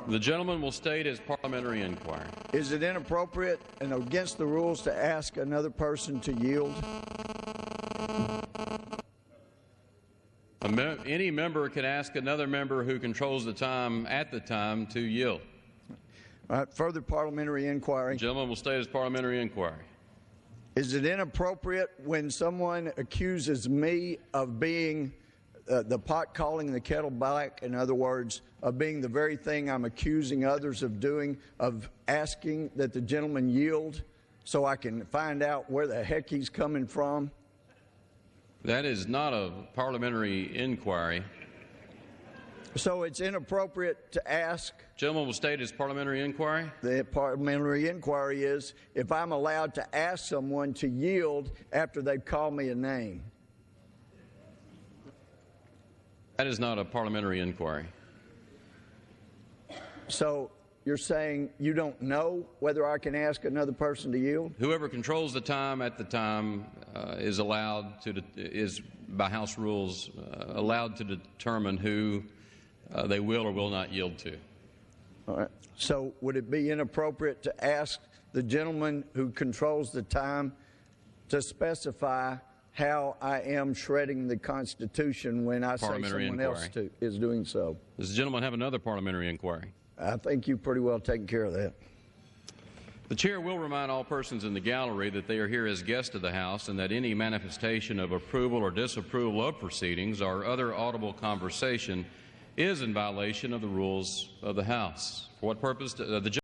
The gentleman will state his parliamentary inquiry. Is it inappropriate and against the rules to ask another person to yield? Any member can ask another member who controls the time at the time to yield. All right, further parliamentary inquiry. The gentleman will state his parliamentary inquiry. Is it inappropriate when someone accuses me of being the pot calling the kettle black, in other words, of being the very thing I'm accusing others of doing, of asking that the gentleman yield so I can find out where the heck he's coming from? That is not a parliamentary inquiry. So it's inappropriate to ask. Gentleman will state his parliamentary inquiry. The parliamentary inquiry is if I'm allowed to ask someone to yield after they've called me a name. That is not a parliamentary inquiry. So you're saying you don't know whether I can ask another person to yield? Whoever controls the time at the time is allowed to, by House rules, allowed to determine who they will or will not yield to. All right. So would it be inappropriate to ask the gentleman who controls the time to specify how I am shredding the Constitution when I say someone else is doing so? Does the gentleman have another parliamentary inquiry? I think you've pretty well taken care of that. The chair will remind all persons in the gallery that they are here as guests of the House and that any manifestation of approval or disapproval of proceedings or other audible conversation is in violation of the rules of the House. For what purpose? The